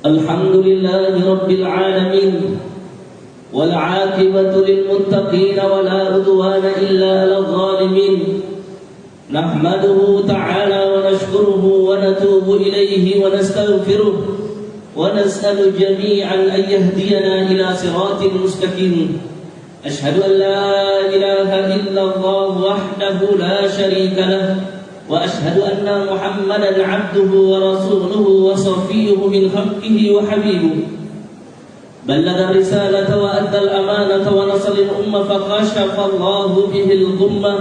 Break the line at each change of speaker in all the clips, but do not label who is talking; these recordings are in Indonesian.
الحمد لله رب العالمين والعاقبة للمتقين ولا عدوان إلا على الظالمين نحمده تعالى ونشكره ونتوب إليه ونستغفره ونسأل جميعا أن يهدينا إلى صراط مستقيم أشهد أن لا إله إلا الله وحده لا شريك له وأشهد أن محمدا عبده ورسوله وصفيه من خلقه وحبيبه بلغ الرسالة وأدى الأمانة ونصر الأمة فكشف الله به الغمة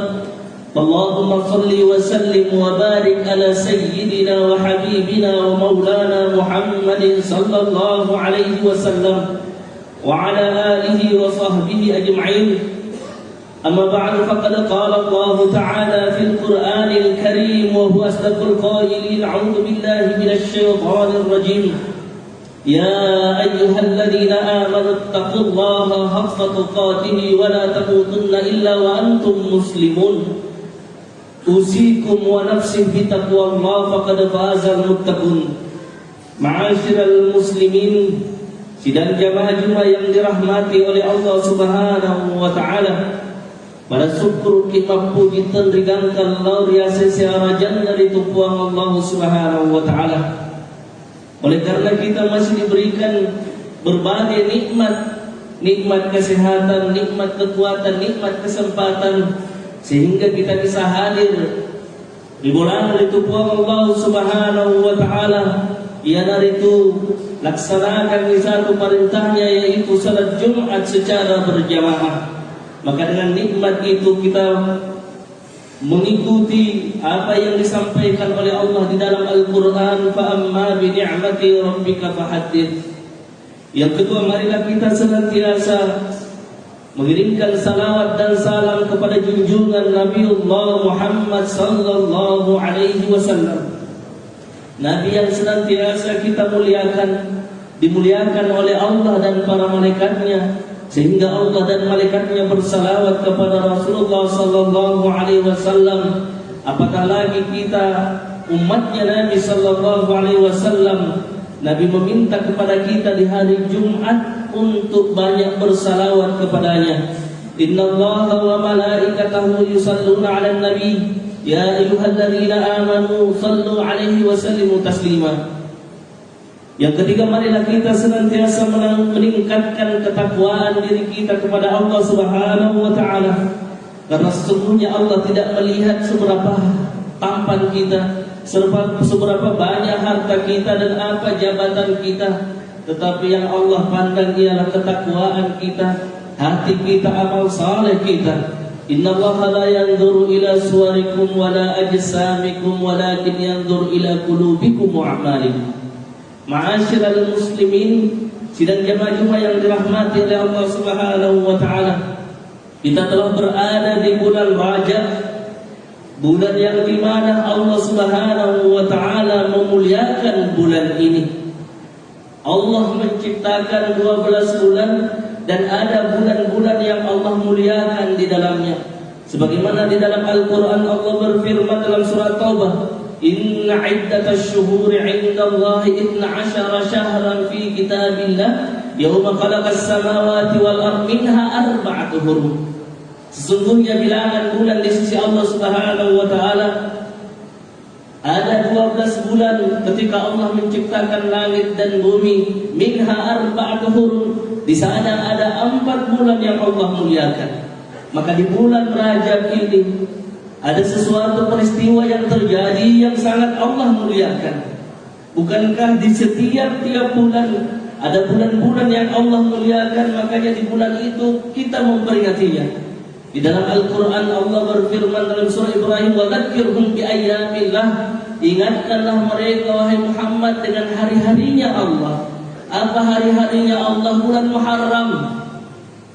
اللهم صل وسلم وبارك على سيدنا وحبيبنا ومولانا محمد صلى الله عليه وسلم وعلى آله وصحبه أجمعين أما بعد فقد قال الله تعالى في القرآن الكريم وهو أصدق القائلين أعوذ بالله من الشيطان الرجيم يا أيها الذين آمنوا اتقوا الله حق تقاته ولا تموتن إلا وأنتم مسلمون أوصيكم ونفسي بتقوى الله فقد فاز المتقون معاشر المسلمين sidang jamaah yang dirahmati oleh Allah Subhanahu wa taala. Pada syukur kita puji tendrigankan Allah riasa searajan dari tupuang Allah Subhanahu wa taala. Oleh karena kita masih diberikan berbagai nikmat kesehatan, nikmat kekuatan, nikmat kesempatan sehingga kita bisa hadir di bulan dari tupuang Allah Subhanahu wa taala. Ialah itu laksanakan satu perintahnya yaitu salat Jumat secara berjamaah. Maka dengan nikmat itu kita mengikuti apa yang disampaikan oleh Allah di dalam Al-Quran. Fa amma bi ni'mati rabbika fahaddits. Yang kedua, marilah kita senantiasa mengirimkan salawat dan salam kepada junjungan Nabiullah Muhammad sallallahu alaihi wasallam. Nabi yang senantiasa kita dimuliakan oleh Allah dan para malaikatnya, sehingga Allah dan malaikatnya bersalawat kepada Rasulullah sallallahu alaihi wasallam. Apatah lagi kita umatnya Nabi sallallahu alaihi wasallam. Nabi meminta kepada kita di hari Jumat untuk banyak bersalawat kepadanya. Innallaha wa malaikatahu yusalluna 'alan nabi ya ayyuhalladzina amanu sallu 'alaihi wa sallimu taslima. Yang ketiga, marilah kita senantiasa meningkatkan ketakwaan diri kita kepada Allah Subhanahu wa taala. Karena sesungguhnya Allah tidak melihat seberapa tampan kita, seberapa banyak harta kita dan apa jabatan kita, tetapi yang Allah pandang ialah ketakwaan kita, hati kita, amal saleh kita. Innallaha la yanzuru ila suwarikum wala ajsamikum walakin yanzur ila qulubikum wa a'malikum. Ma'asyiral muslimin, sidang jamaah yang dirahmati oleh Allah Subhanahu wa taala. Kita telah berada di bulan Rajab, bulan yang di mana Allah Subhanahu wa taala memuliakan bulan ini. Allah menciptakan 12 bulan dan ada bulan-bulan yang Allah muliakan di dalamnya. Sebagaimana di dalam Al-Quran Allah berfirman dalam surat Taubah, Inna iddatash syuhuri 'indallahi 12 syahran fi kitabillah yawma khalaqas samawati wal ardh minha arba'atu hurum. Sesungguhnya bilangan bulan di sisi Allah Subhanahu wa taala ada 12 bulan ketika Allah menciptakan langit dan bumi. Minha arba'atu hurum. Di sana ada 4 bulan yang Allah muliakan. Maka di bulan Rajab ini ada sesuatu peristiwa yang terjadi yang sangat Allah muliakan. Bukankah di setiap tiap bulan ada bulan-bulan yang Allah muliakan? Makanya di bulan itu kita memperingatinya. Di dalam Al-Quran Allah berfirman dalam surah Ibrahim, wa dzakirhum bi ayyamillah. Ingatkanlah mereka wahai Muhammad dengan hari-harinya Allah. Apa hari-harinya Allah? Bulan Muharram.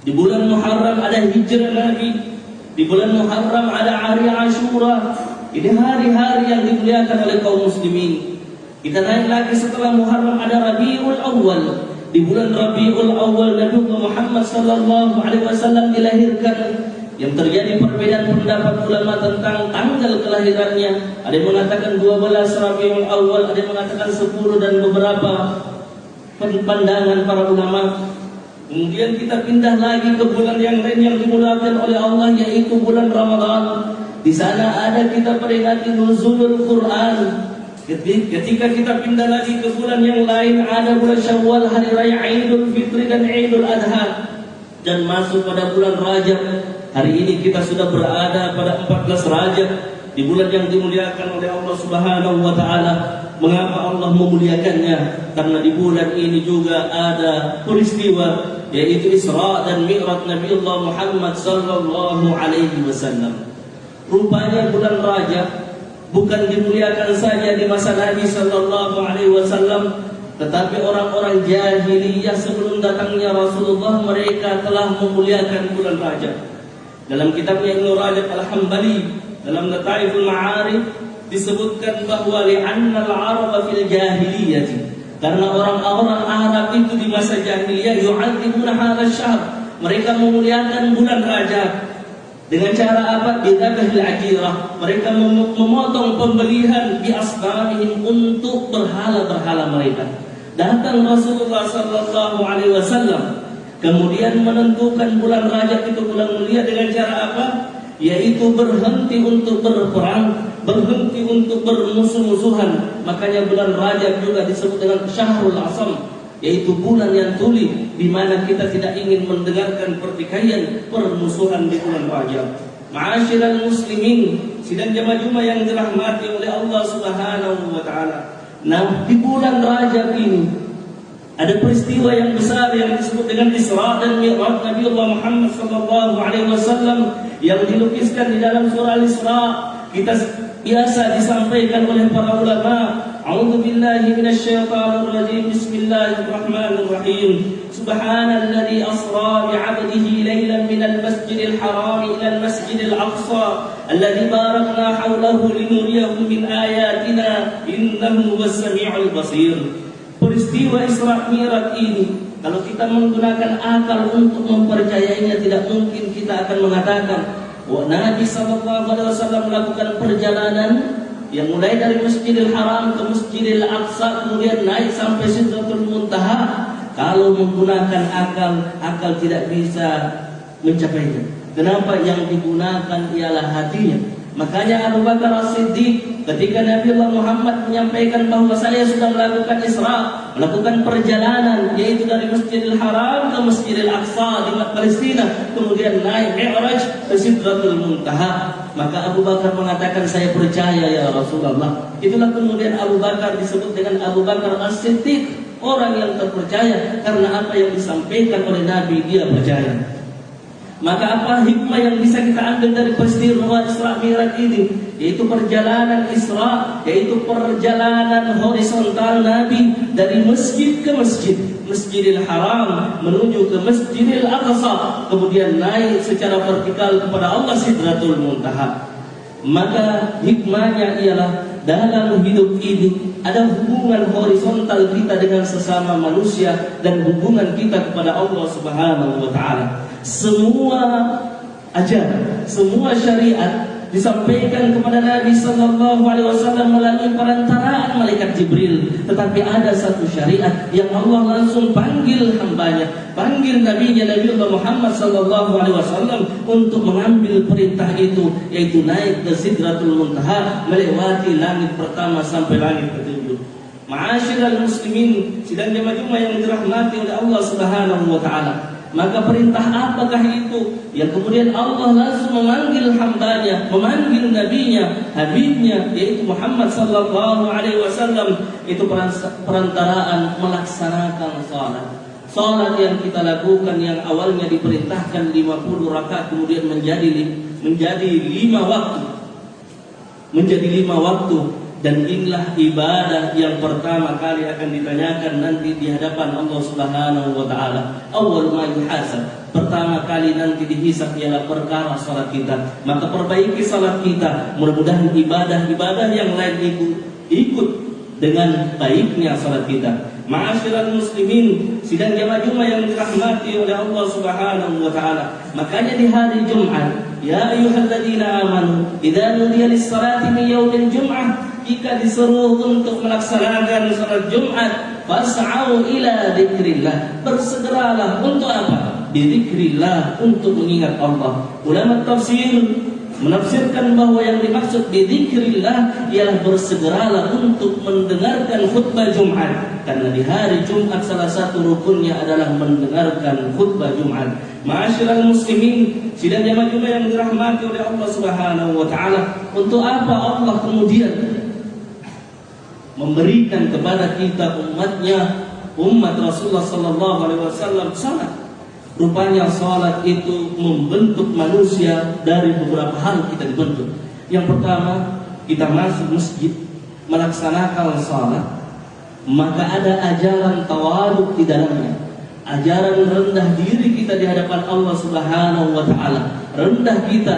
Di bulan Muharram ada hijrah Nabi. Di bulan Muharram ada hari Ashura. Ini hari-hari yang dimuliakan oleh kaum muslimin. Kita naik lagi setelah Muharram ada Rabiul Awal. Di bulan Rabiul Awal Nabi Muhammad sallallahu alaihi wasallam dilahirkan. Yang terjadi perbedaan pendapat ulama tentang tanggal kelahirannya. Ada yang mengatakan 12 Rabiul Awal, ada yang mengatakan 10 dan beberapa pandangan para ulama. Kemudian kita pindah lagi ke bulan yang lain yang dimuliakan oleh Allah, yaitu bulan Ramadan. Di sana ada kita peringati nuzulul Quran. Ketika kita pindah lagi ke bulan yang lain, ada bulan Syawal, hari raya Idul Fitri dan Idul Adha, dan masuk pada bulan Rajab. Hari ini kita sudah berada pada 14 Rajab, di bulan yang dimuliakan oleh Allah Subhanahu wa taala. Mengapa Allah memuliakannya? Karena di bulan ini juga ada peristiwa, yaitu Isra dan Mi'raj Nabiullah Muhammad sallallahu alaihi wasallam. Rupanya bulan Rajab bukan dimuliakan saja di masa Nabi sallallahu alaihi wasallam, tetapi orang-orang jahiliyah sebelum datangnya Rasulullah, mereka telah memuliakan bulan Rajab. Dalam kitabnya Ibnu Rajab Al-Hambali, dalam Lataiful Ma'arif, disebutkan bahwa li'anna al-'araba fil jahiliyah, karena orang-orang Arab itu di masa jahiliyah yu'adzimuna hadha syahr, mereka memuliakan bulan Rajab dengan cara apa? Bidabahil ajirah, mereka memotong pembelian di asnamihim untuk berhala-berhala mereka. Datang Rasulullah sallallahu alaihi wasallam kemudian menentukan bulan Rajab itu bulan mulia dengan cara apa? Yaitu berhenti untuk berperang, berhenti untuk bermusuh-musuhan. Makanya bulan Rajab juga disebut dengan Syahrul Asam, yaitu bulan yang tuli, di mana kita tidak ingin mendengarkan pertikaian, permusuhan di bulan Rajab. Ma'asyiral muslimin, sidang jamaah Jumat yang dirahmati oleh Allah Subhanahu wa taala. Nah, di bulan Rajab ini ada peristiwa yang besar yang disebut dengan Isra dan Mi'raj Nabiullah Muhammad sallallahu alaihi wasallam, yang dilukiskan di dalam surah Al-Isra. Kita biasa disampaikan oleh para ulama, a'udzu billahi minasyaitonir rajim, bismillahirrahmanir rahim, subhanalladzi asra bi 'abdihi lailan minal masjidil haram ila al masjidil aqsa alladzi barakna hawlahu linuriyahu min ayatina innahu was-sami'ul basir. Peristiwa Isra Mi'raj ini, kalau kita menggunakan akal untuk mempercayainya, tidak mungkin kita akan mengatakan bahwa Nabi sallallahu alaihi wasallam melakukan perjalanan yang mulai dari Masjidil Haram ke Masjidil Aqsa, kemudian naik sampai Sidratul Muntaha. Kalau menggunakan akal tidak bisa mencapainya. Kenapa? Yang digunakan ialah hatinya. Makanya Abu Bakar As-Siddiq, ketika Nabi Allah Muhammad menyampaikan bahwa saya sudah melakukan Isra, melakukan perjalanan, yaitu dari Masjidil Haram ke Masjidil Aqsa di Palestina, kemudian naik Mi'raj ke Sidratul Muntaha, maka Abu Bakar mengatakan, saya percaya ya Rasulullah. Itulah kemudian Abu Bakar disebut dengan Abu Bakar As-Siddiq, orang yang terpercaya, karena apa yang disampaikan oleh Nabi dia percaya. Maka apa hikmah yang bisa kita ambil dari peristiwa Isra Mi'raj ini? Yaitu perjalanan Isra, yaitu perjalanan horizontal Nabi dari masjid ke masjid, Masjidil Haram menuju ke Masjidil Aqsa, kemudian naik secara vertikal kepada Allah Sidratul Muntaha. Maka hikmahnya ialah dalam hidup ini ada hubungan horizontal kita dengan sesama manusia dan hubungan kita kepada Allah Subhanahu wa taala. Semua ajaran, semua syariat disampaikan kepada Nabi sallallahu alaihi wasallam melalui perantaraan malaikat Jibril. Tetapi ada satu syariat yang Allah langsung panggil hambanya, panggil nabinya Nabiullah Muhammad sallallahu alaihi wasallam untuk mengambil perintah itu, yaitu naik ke Sidratul Muntaha, melewati langit pertama sampai langit ketujuh. Ma'asyiral muslimin, sidang jamaah Jumat yang dirahmati oleh Allah Subhanahu wa taala. Maka perintah apakah itu yang kemudian Allah langsung memanggil hambanya, memanggil nabinya, habibnya, yaitu Muhammad sallallahu alaihi wasallam? Itu perantaraan melaksanakan salat. Salat yang kita lakukan yang awalnya diperintahkan 50 rakaat kemudian menjadi 5 waktu. Menjadi 5 waktu. Dan inilah ibadah yang pertama kali akan ditanyakan nanti di hadapan Allah Subhanahu wa taala. Awal ma yuhasab, pertama kali nanti dihisab ialah perkara salat kita. Maka perbaiki salat kita. Mudah-mudahan ibadah-ibadah yang lain ikut dengan baiknya salat kita. Ma'asyiral muslimin, sidang jamaah Jumat yang dirahmati oleh Allah Subhanahu wa taala. Makanya di hari Jumat, ya ayyuhalladzina amanu, idza nudiya lis-salati min yaumil jum'ah, jika disuruh untuk melaksanakan salat Jumat fas'au ila dzikrillah. Bersegeralah untuk apa? Dzikrillah, untuk mengingat Allah. Ulama tafsir menafsirkan bahwa yang dimaksud bidzikrillah ialah bersegeralah untuk mendengarkan khutbah Jumat, karena di hari Jumat salah satu rukunnya adalah mendengarkan khutbah Jumat. Ma'asyiral muslimin, sidang jamaah Jumat yang dirahmati oleh Allah Subhanahu wa taala, untuk apa Allah kemudian memberikan kepada kita umatnya, umat Rasulullah sallallahu alaihi wasallam salat? Rupanya salat itu membentuk manusia dari beberapa hal kita dibentuk. Yang pertama, kita masuk masjid melaksanakan salat, maka ada ajaran tawaduk di dalamnya. Ajaran rendah diri kita di hadapan Allah Subhanahu wa taala. Rendah kita,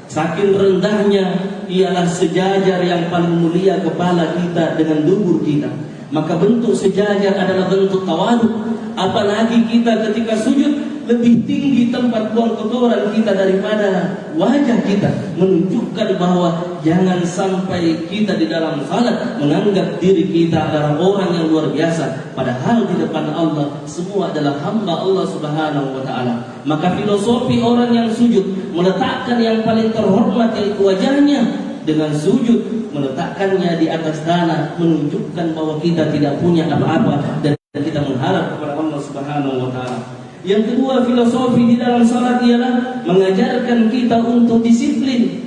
saking rendahnya ialah sejajar yang paling mulia kepala kita dengan dubur kita. Maka bentuk sejajar adalah bentuk tawaduk. Apalagi kita ketika sujud, lebih tinggi tempat buang kotoran kita daripada wajah kita, menunjukkan bahwa jangan sampai kita di dalam salat menganggap diri kita adalah orang yang luar biasa, padahal di depan Allah semua adalah hamba Allah Subhanahu wa taala. Maka filosofi orang yang sujud meletakkan yang paling terhormat yaitu wajahnya, dengan sujud meletakkannya di atas tanah, menunjukkan bahwa kita tidak punya apa-apa dan kita mengharap kepada Allah Subhanahu wa taala. Yang kedua, filosofi di dalam salat ialah mengajarkan kita untuk disiplin.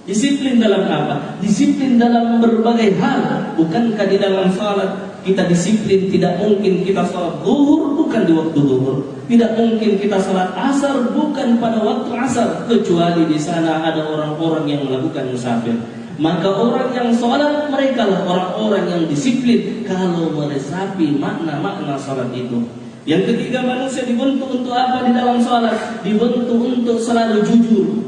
Disiplin dalam apa? Disiplin dalam berbagai hal. Bukankah di dalam salat kita disiplin? Tidak mungkin kita salat zuhur bukan di waktu zuhur. Tidak mungkin kita salat asar bukan pada waktu asar, kecuali di sana ada orang-orang yang melakukan musafir. Maka orang yang salat, mereka lah orang-orang yang disiplin kalau meresapi makna-makna salat itu. Yang ketiga, manusia dibentuk untuk apa di dalam salat? Dibentuk untuk selalu jujur.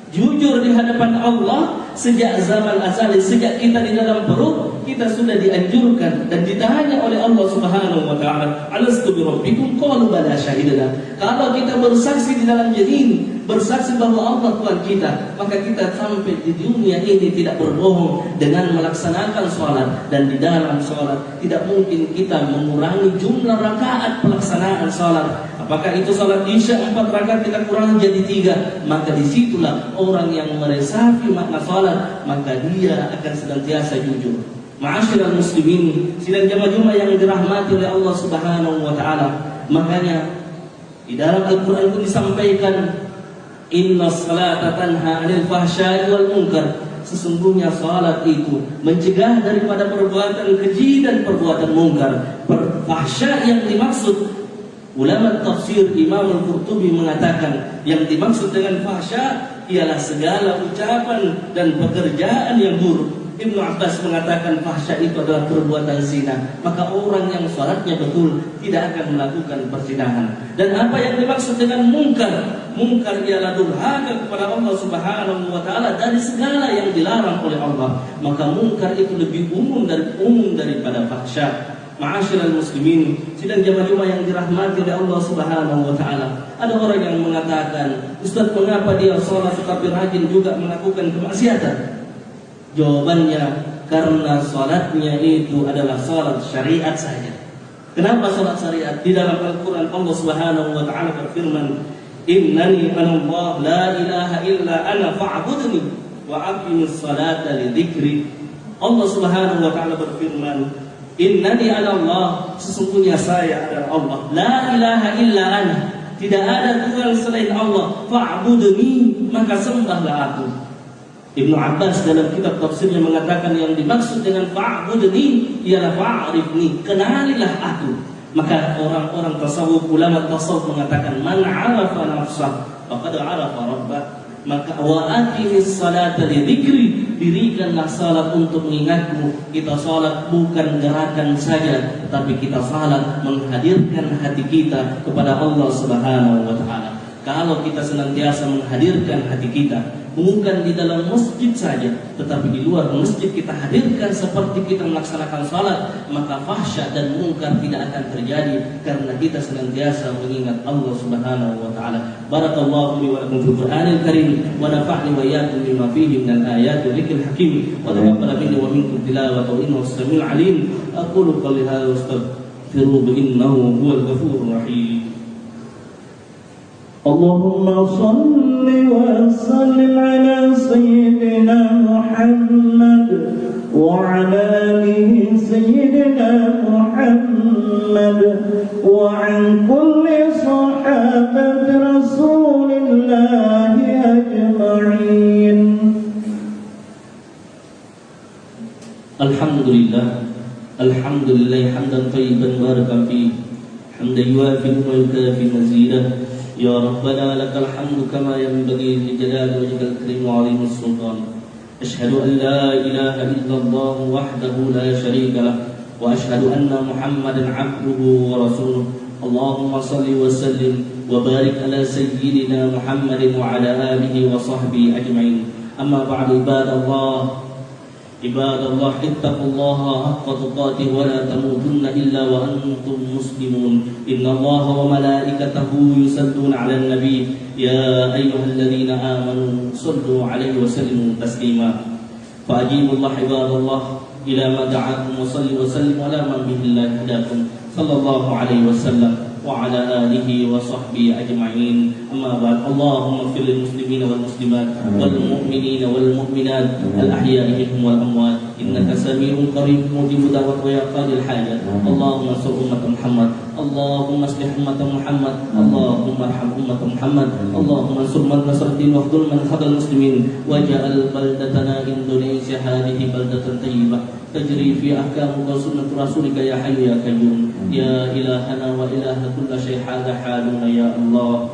Jujur di hadapan Allah sejak zaman asali, sejak kita di dalam perut kita sudah dianjurkan dan ditanya oleh Allah Subhanahu wa taala, "Alastu bi rabbikum?" Qalu bala syahidna. Kalau kita bersaksi di dalam janin, bersaksi bahwa Allah Tuhan kita, maka kita sampai di dunia ini tidak berbohong dengan melaksanakan sholat. Dan di dalam sholat tidak mungkin kita mengurangi jumlah rakaat pelaksanaan sholat. Apakah itu sholat isya 4 rakaat kita kurangi jadi 3, maka disitulah orang yang meresapi makna sholat, maka dia akan senantiasa jujur. Ma'asyiral muslimin, sidang jamaah Jumat yang dirahmati oleh Allah Subhanahu wa taala, makanya di dalam Al-Qur'an itu disampaikan, inna salata tanha 'anil fahsya'i wal munkar. Sesungguhnya salat itu mencegah daripada perbuatan keji dan perbuatan mungkar. Fahsya yang dimaksud, ulama tafsir Imam Al-Qurtubi mengatakan, yang dimaksud dengan fahsya ialah segala ucapan dan pekerjaan yang buruk. Ibnu Abbas mengatakan fahsya itu adalah perbuatan zina. Maka orang yang salatnya betul tidak akan melakukan perzinahan. Dan apa yang dimaksud dengan mungkar? Mungkar ialah durhaka kepada Allah Subhanahu wa taala dari segala yang dilarang oleh Allah. Maka mungkar itu lebih umum daripada fahsya. Ma'asyiral muslimin, sidang jamaah Jumat yang dirahmati oleh Allah Subhanahu wa taala. Ada orang yang mengatakan, "Ustaz, mengapa dia salat tetapi rajin juga melakukan kemaksiatan?" Jawabannya, karena salatnya itu adalah salat syariat saja. Kenapa salat syariat? Di dalam Al-Quran Allah Subhanahu wa ta'ala berfirman, "Innani anallah la ilaha illa ana fa'budni wa aqimis salata li dzikri." Allah Subhanahu wa ta'ala berfirman, "Innani anallah," sesungguhnya saya adalah Allah, la ilaha illa ana, tidak ada Tuhan selain Allah, fa'budni, maka sembahlah aku. Ibnu Abbas dalam kitab tafsirnya mengatakan yang dimaksud dengan fa'budni ialah fa'rifni, kenalilah aku. Maka orang-orang tasawuf, ulama tasawuf mengatakan, man 'arafa nafsah faqad 'arafa rabbah. Maka wa aqimis salata li dzikri, dirikanlah salat untuk mengingatku. Kita salat bukan gerakan saja, tetapi kita salat menghadirkan hati kita kepada Allah Subhanahu wa taala. Kalau kita senantiasa menghadirkan hati kita, bukan di dalam masjid saja, tetapi di luar masjid kita hadirkan seperti kita melaksanakan salat, maka fahsya dan mungkar tidak akan terjadi karena kita senantiasa mengingat Allah Subhanahu wa taala. Barakallahu li wa lakum fil Qur'anil Karim wa nafa'ni wa iyyakum bima fihi minal ayati wa dzikril hakim wa taqabbal minni wa minkum tilawatahu innahu as-sami'ul 'alim. Aqulu qawli hadza wa فاستغفروه إنه هو الغفور الرحيم.
اللهم صل وسلم على سيدنا محمد وعلى آله سيدنا محمد وعن كل صحابة رسول الله أجمعين.
الحمد لله حمدا طيبا باركا فيه، حمدا يوافي ويكافي مزيدا. يا ربنا لك الحمد كما ينبغي لجلال وجهك الكريم وعظيم السلطان. أشهد أن لا إله إلا الله وحده لا شريك له، وأشهد أن محمدا عبده ورسوله. اللهم صل وسلم وبارك على سيدنا محمد وعلى آله وصحبه أجمعين. أما بعد، عباد الله اتقوا الله حق تقاته ولا تموتن إلا وأنتم مسلمون. إن الله وملائكته يصلون على النبي يا أيها الذين آمنوا صلوا عليه وسلموا تسليما. فأجيبوا الله عباد الله إلى ما دعاكم وصلوا وسلموا على من به الله هداكم صلى الله عليه وسلم وعلى آله وصحبه أجمعين. أما بعد، اللهم اغفر للمسلمين والمسلمات والمؤمنين والمؤمنات الأحياء منهم والأموات، إنك سميع قريب مجيب دعوة ويا قاضي الحاجات. اللهم انصر أمة محمد، اللهم اصلح أمة محمد، اللهم ارحم أمة محمد، اللهم انصر من نصر الدين واخذل من خذل المسلمين، واجعل بلدتنا إندونيسيا هذه بلدة طيبة تجري في أحكامك وسنة رسولك يا حي يا قيوم يا إلهنا وإله كل شيء. هذا حالنا يا الله.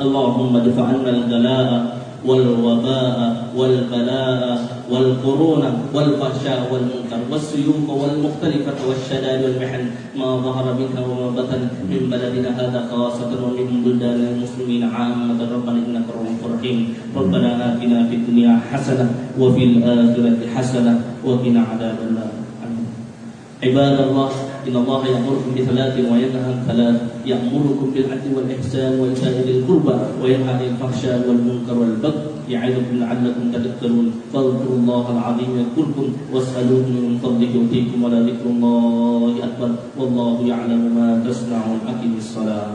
اللهم ادفع عنا الغلاء والوباء والبلاء والقرون والفحشاء والمنكر والسيوف والمختلفة والشدائد والمحن ما ظهر منها وما بطن من بلدنا هذا خاصة ومن بلدان المسلمين عامة. ربنا إنك رؤوف رحيم. ربنا آتنا في الدنيا حسنة وفي الآخرة حسنة وقنا عذاب النار. عباد الله، إن الله يأمركم بثلاث وينهى عن ثلاث: يأمركم بالعدل والإحسان وإيتاء ذي القربى وينهى عن الفحشاء والمنكر والبغي يعظكم لعلكم تذكرون. فاذكروا الله العظيم يذكركم واسألوه من فضله يؤتيكم ولذكر الله أكبر والله يعلم ما تصنعون. أقم الصلاة.